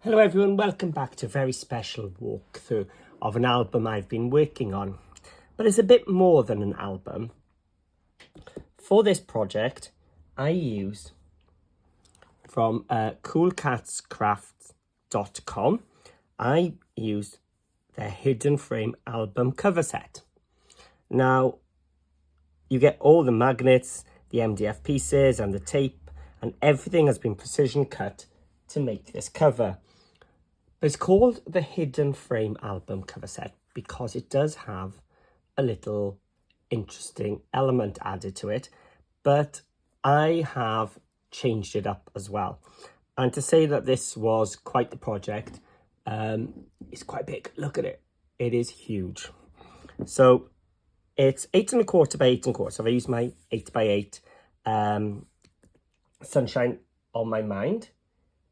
Hello everyone, welcome back to a very special walkthrough of an album I've been working on. But it's a bit more than an album. For this project, I used from CoolKatzCraft.com, I used their Hidden Frame album cover set. Now, you get all the magnets, the MDF pieces and the tape, and everything has been precision cut to make this cover. It's called the Hidden Frame album cover set because it does have a little interesting element added to it, but I have changed it up as well. And to say that this was quite the project, it's quite big. Look at it. It is huge. So it's 8 1/4 by 8 1/4. So I used my 8 by 8 Sunshine on My Mind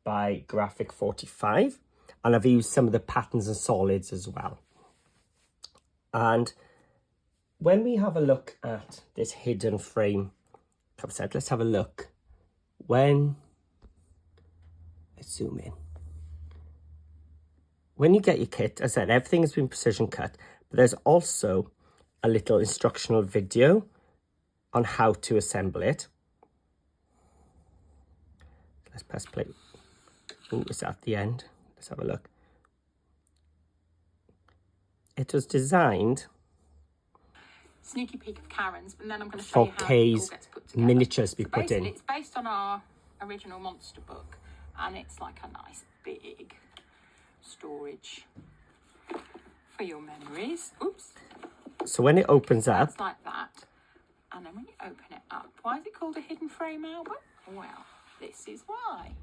by Graphic 45. And I've used some of the patterns and solids as well. And when we have a look at this Hidden Frame cover set, let's have a look. Let's zoom in. When you get your kit, as I said, everything has been precision cut, but there's also a little instructional video on how to assemble it. Let's press play. Oh, it's at the end. Let's have a look. It was designed sneaky peek of Karen's, but then I'm going to show you how it all Kay's gets put together. miniatures be put in. It's based on our original monster book, and it's like a nice big storage for your memories. Oops. So when it opens up, It's like that, and then when you open it up, why is it called a Hidden Frame album? Well, this is why.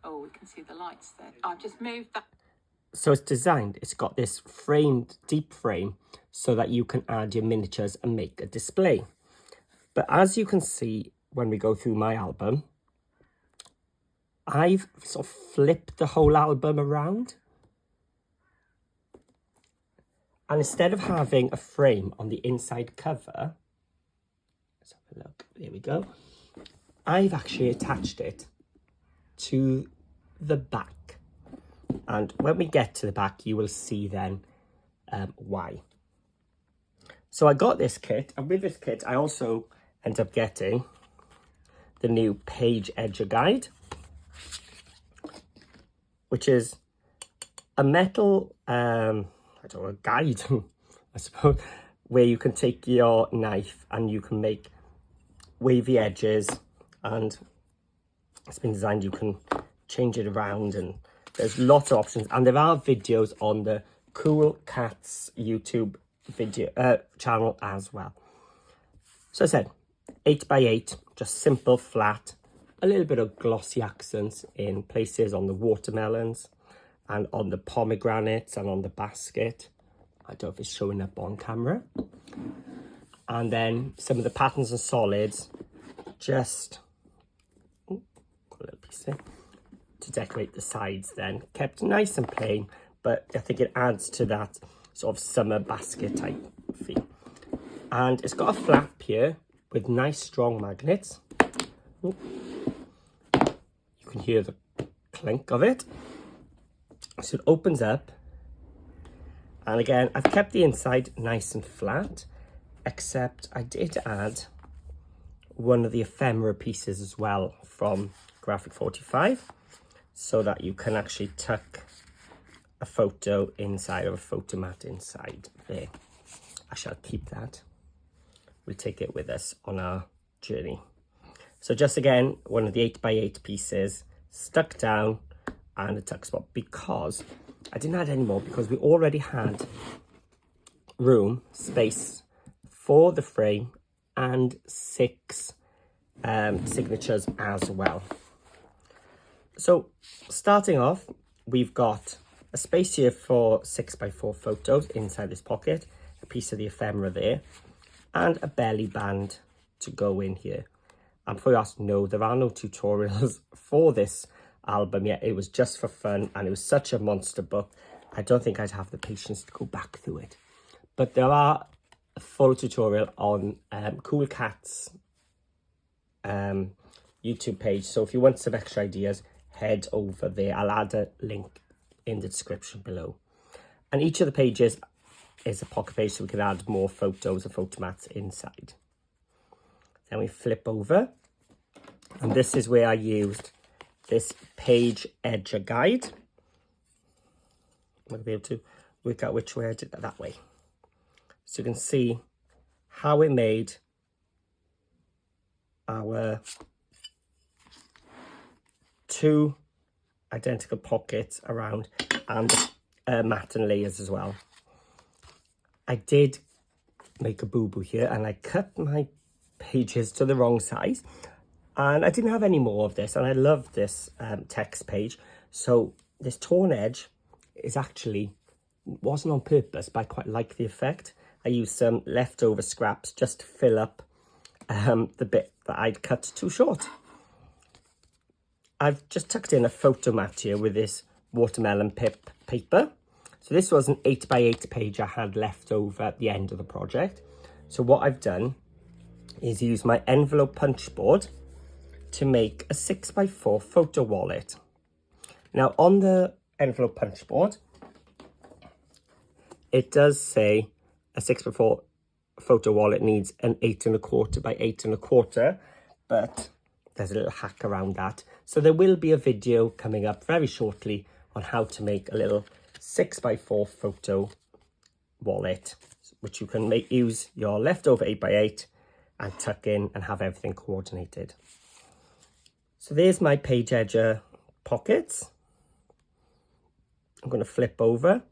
Oh, we can see the lights there. I've just moved that. so it's designed, it's got this framed, deep frame, so that you can add your miniatures and make a display. But as you can see, when we go through my album, I've sort of flipped the whole album around. And instead of having a frame on the inside cover, let's have a look, there we go. I've actually attached it to the back. And when we get to the back, you will see then why. So I got this kit, and with this kit, I also end up getting the new page edger guide, which is a metal, I don't know, a guide, I suppose, where you can take your knife and you can make wavy edges, and it's been designed, you can change it around, and there's lots of options. And there are videos on the CoolKatz YouTube video channel as well. So I said 8 by 8, just simple, flat, a little bit of glossy accents in places on the watermelons and on the pomegranates and on the basket. I don't know if it's showing up on camera. And then some of the patterns and solids, just got a little piece there to decorate the sides, then kept nice and plain, but I think it adds to that sort of summer basket type feel. And it's got a flap here with nice strong magnets. Ooh. You can hear the clink of it. So it opens up, and again I've kept the inside nice and flat, except I did add one of the ephemera pieces as well from Graphic 45, so that you can actually tuck a photo inside of a photo mat inside there. I shall keep that. We'll take it with us on our journey. So just again, one of the 8 by 8 pieces stuck down and a tuck spot, because I didn't add any more because we already had space for the frame and 6 signatures as well. So starting off, we've got a space here for 6 by 4 photos inside this pocket, a piece of the ephemera there, and a belly band to go in here. And before you ask, no, there are no tutorials for this album yet. It was just for fun, and it was such a monster book. I don't think I'd have the patience to go back through it. But there are a full tutorial on CoolKatz YouTube page. So if you want some extra ideas, head over there. I'll add a link in the description below. And each of the pages is a pocket page, so we can add more photos and photo mats inside. Then we flip over, and this is where I used this page edger guide. I'm going to be able to work out which way I did that way. So you can see how it made our 2 identical pockets around, and mat and layers as well. I did make a boo-boo here, and I cut my pages to the wrong size, and I didn't have any more of this, and I love this text page. So this torn edge is actually wasn't on purpose, but I quite like the effect. I used some leftover scraps just to fill up the bit that I'd cut too short. I've just tucked in a photo mat here with this watermelon paper. So this was an 8x8 page I had left over at the end of the project. So what I've done is use my envelope punch board to make a 6x4 photo wallet. Now on the envelope punch board, it does say a 6x4 photo wallet needs an 8¼ by 8¼ but there's a little hack around that. So there will be a video coming up very shortly on how to make a little 6x4 photo wallet, which you can use your leftover 8x8 and tuck in and have everything coordinated. So there's my page edger pockets. I'm going to flip over.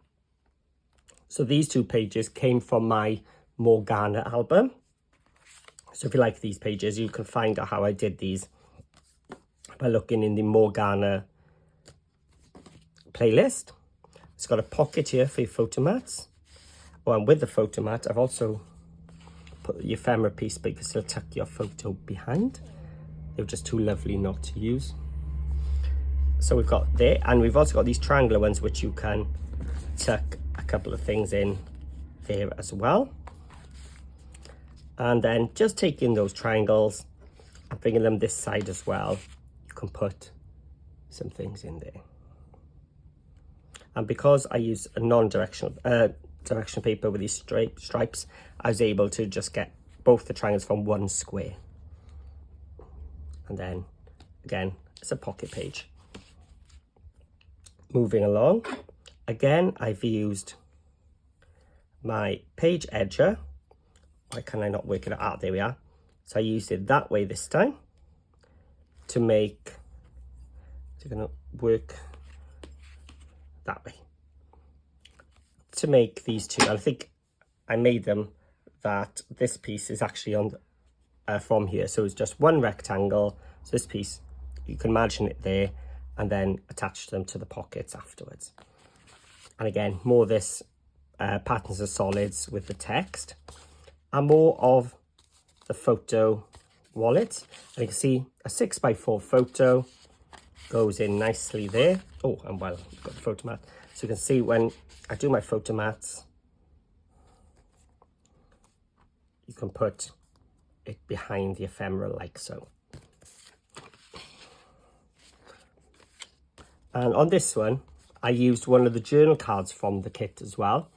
So these 2 pages came from my Morgana album. So if you like these pages, you can find out how I did these by looking in the Morgana playlist. It's got a pocket here for your photo mats. Oh, and with the photo mat, I've also put the ephemera piece, but you can still tuck your photo behind. They're just too lovely not to use. So we've got there, and we've also got these triangular ones, which you can tuck a couple of things in there as well. And then just taking those triangles and bringing them this side as well, you can put some things in there. And because I use a non-directional direction paper with these stripes, I was able to just get both the triangles from one square. And then again, it's a pocket page. Moving along, again, I've used my page edger. Why can I not work it out? Ah, there we are. So I used it that way this time to make, it's going to work that way, to make these 2. And I think I made them that this piece is actually on from here. So it's just one rectangle. So this piece, you can imagine it there, and then attach them to the pockets afterwards. And again, more of this patterns of solids with the text, and more of the photo wallet. And you can see a 6x4 photo goes in nicely there. Oh, and well, I've got the photo mat. So you can see when I do my photo mats, you can put it behind the ephemera like so. And on this one, I used one of the journal cards from the kit as well,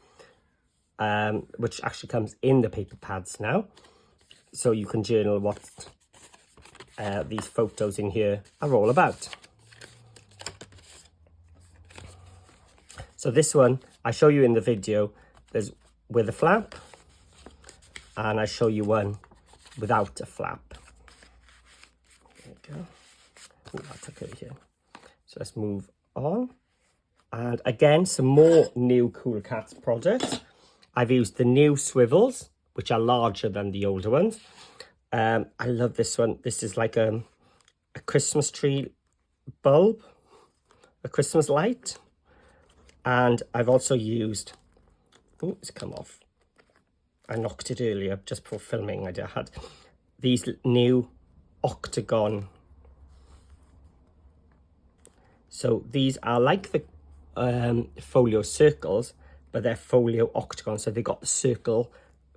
which actually comes in the paper pads now. So you can journal what these photos in here are all about. So this one, I show you in the video, there's with a flap, and I show you one without a flap. There we go. Ooh, I'll take it here. So let's move on. And again, some more new CoolKatz products. I've used the new Swivels, which are larger than the older ones. I love this one. This is like a Christmas tree bulb, a Christmas light. And I've also used, oh, it's come off. I knocked it earlier just before filming. I had these new octagon. So these are like the folio circles, but they're folio octagon. So they got the circle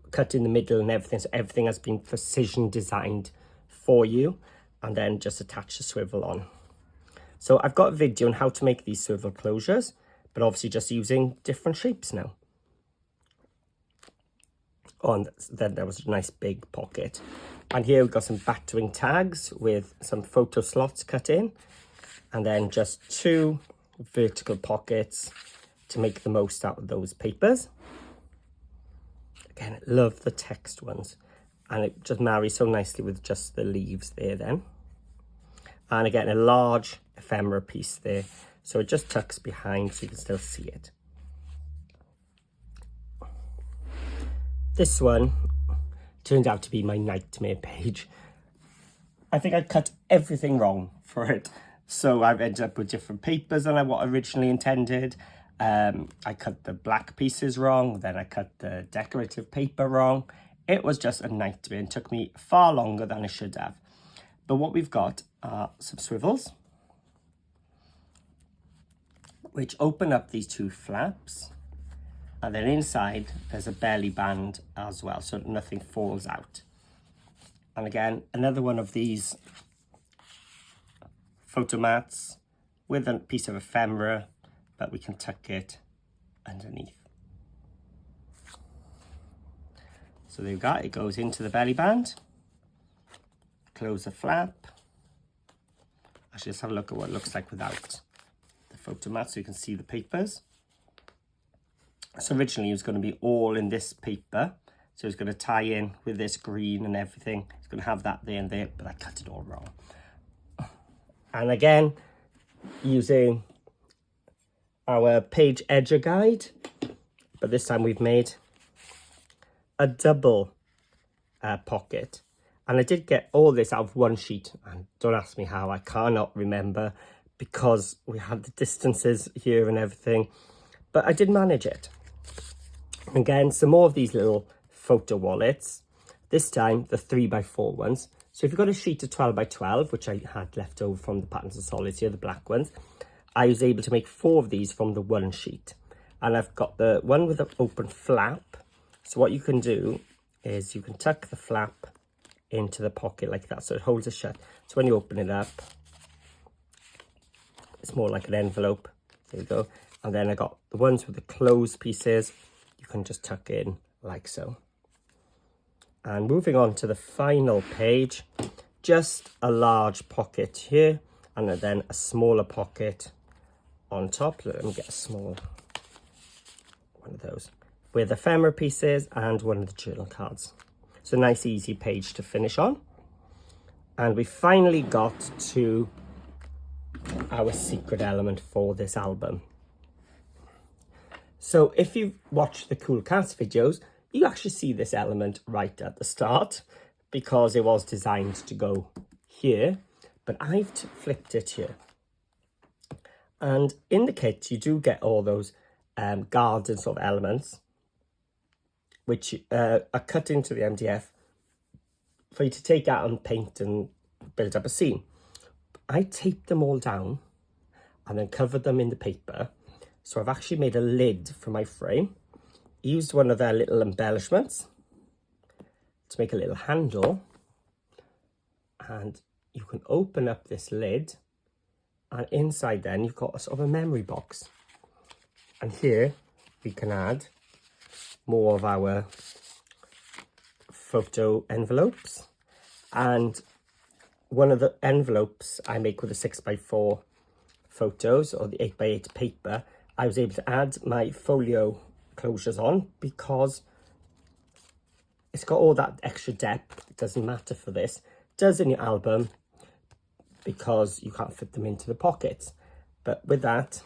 cut in the middle and everything. So everything has been precision designed for you, and then just attach the swivel on. So I've got a video on how to make these swivel closures, but obviously just using different shapes now. Oh, and then there was a nice big pocket. And here we've got some battering tags with some photo slots cut in. And then just 2 vertical pockets to make the most out of those papers. Again, I love the text ones. And it just marries so nicely with just the leaves there then. And again, a large ephemera piece there. So it just tucks behind so you can still see it. This one turned out to be my nightmare page. I think I cut everything wrong for it. So I've ended up with different papers than what I originally intended. I cut the black pieces wrong, then I cut the decorative paper wrong. It was just a nightmare and took me far longer than I should have. But what we've got are some swivels, which open up these 2 flaps. And then inside, there's a belly band as well, so nothing falls out. And again, another one of these photo mats with a piece of ephemera, but we can tuck it underneath. So there you go, it goes into the belly band. Close the flap. Actually, let's have a look at what it looks like without the photo mat so you can see the papers. So originally it was going to be all in this paper. So it's going to tie in with this green and everything. It's going to have that there and there, but I cut it all wrong. And again, using our page edger guide, but this time we've made a double pocket. And I did get all this out of one sheet. And don't ask me how, I cannot remember because we had the distances here and everything. But I did manage it. Again, some more of these little photo wallets. This time, the 3x4 ones. So if you've got a sheet of 12x12, which I had left over from the Patterns of Solids here, the black ones, I was able to make 4 of these from the one sheet. And I've got the one with an open flap. So what you can do is you can tuck the flap into the pocket like that, so it holds it shut. So when you open it up, it's more like an envelope. There we go. And then I got the ones with the closed pieces. You can just tuck in like so. And moving on to the final page, just a large pocket here, and then a smaller pocket on top. Let me get a small one of those with ephemera pieces and one of the journal cards. So a nice easy page to finish on. And we finally got to our secret element for this album. So if you watch the CoolKatz videos, you actually see this element right at the start because it was designed to go here, but I've flipped it here. And in the kit, you do get all those garden sort of elements, which are cut into the MDF for you to take out and paint and build up a scene. I taped them all down and then covered them in the paper. So I've actually made a lid for my frame, used one of their little embellishments to make a little handle, and you can open up this lid, and inside then you've got a sort of a memory box. And here we can add more of our photo envelopes, and one of the envelopes I make with the 6x4 photos or the 8x8 paper, I was able to add my folio closures on because it's got all that extra depth. It doesn't matter for this. It does in your album because you can't fit them into the pockets. But with that,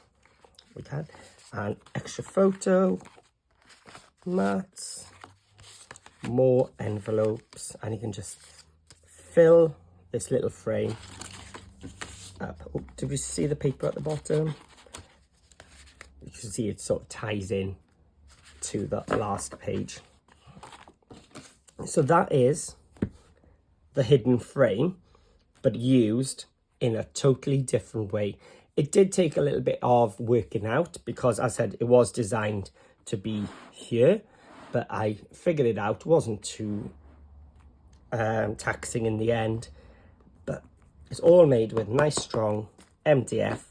we can. And extra photo mats, more envelopes, and you can just fill this little frame up. Oh, did we see the paper at the bottom? You can see it sort of ties in to the last page. So that is the hidden frame, but used in a totally different way. It did take a little bit of working out because, as I said, it was designed to be here, but I figured it out. It wasn't too taxing in the end, but it's all made with nice strong MDF.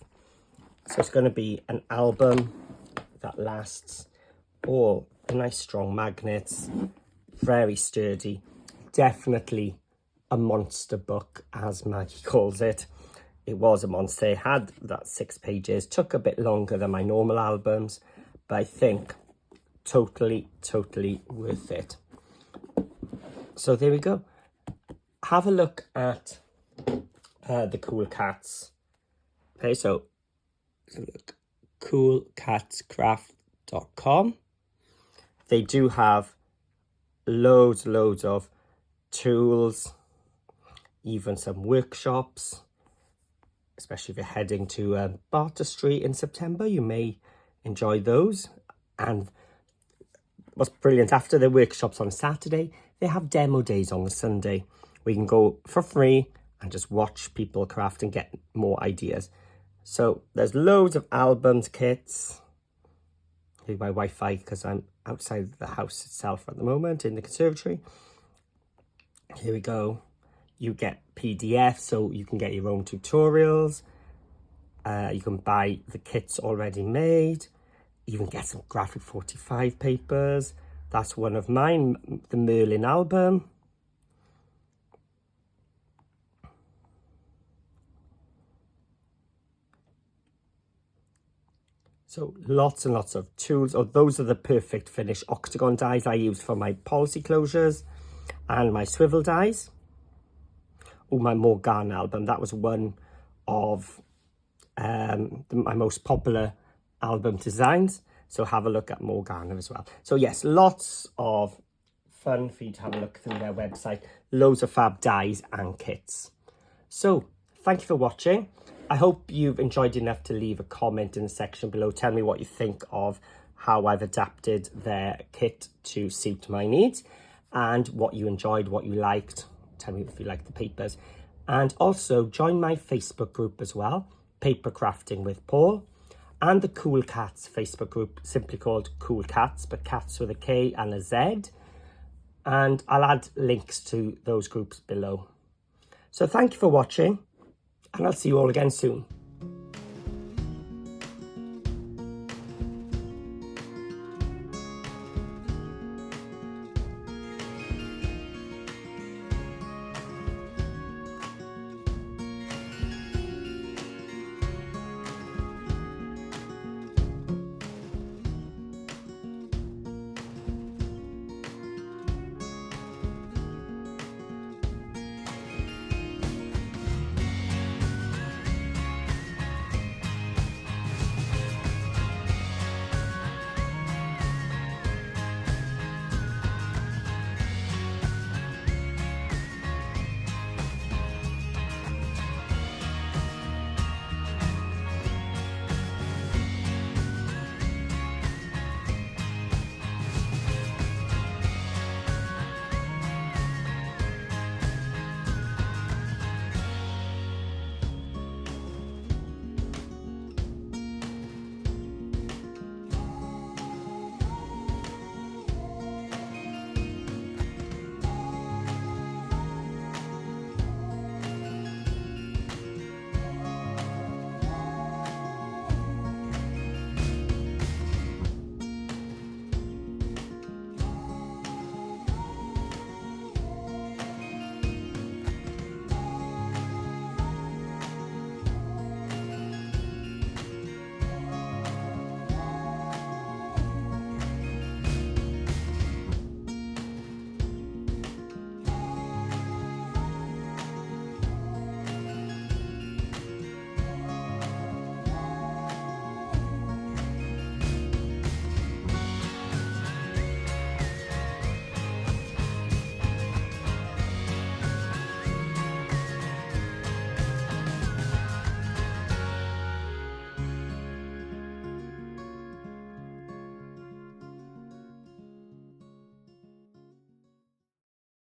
So it's going to be an album that lasts. All nice strong magnets, very sturdy. Definitely a monster book, as Maggie calls it. It was a monster. It had that 6 pages, took a bit longer than my normal albums, but I think totally worth it. So there we go. Have a look at the CoolKatz. Okay, so look, CoolKatzcraft.com. They do have loads of tools, even some workshops, especially if you're heading to Barter Street in September. You may enjoy those. And what's brilliant, after the workshops on Saturday, they have demo days on the Sunday. We can go for free and just watch people craft and get more ideas. So there's loads of albums, kits. Here's my Wi-Fi because I'm outside the house itself at the moment in the conservatory. Here we go. You get PDFs, so you can get your own tutorials. You can buy the kits already made. You can get some graphic 45 papers. That's one of mine, the Merlin album. So lots and lots of tools. Oh, those are the perfect finish octagon dies I use for my policy closures and my swivel dies. Oh, my Morgana album. That was one of my most popular album designs. So have a look at Morgana as well. So yes, lots of fun for you to have a look through their website. Loads of fab dies and kits. So thank you for watching. I hope you've enjoyed enough to leave a comment in the section below. Tell me what you think of how I've adapted their kit to suit my needs and what you enjoyed, what you liked. Tell me if you like the papers. And also join my Facebook group as well, Paper Crafting with Paul, and the CoolKatz Facebook group, simply called CoolKatz, but cats with a K and a Z. And I'll add links to those groups below. So thank you for watching, and I'll see you all again soon.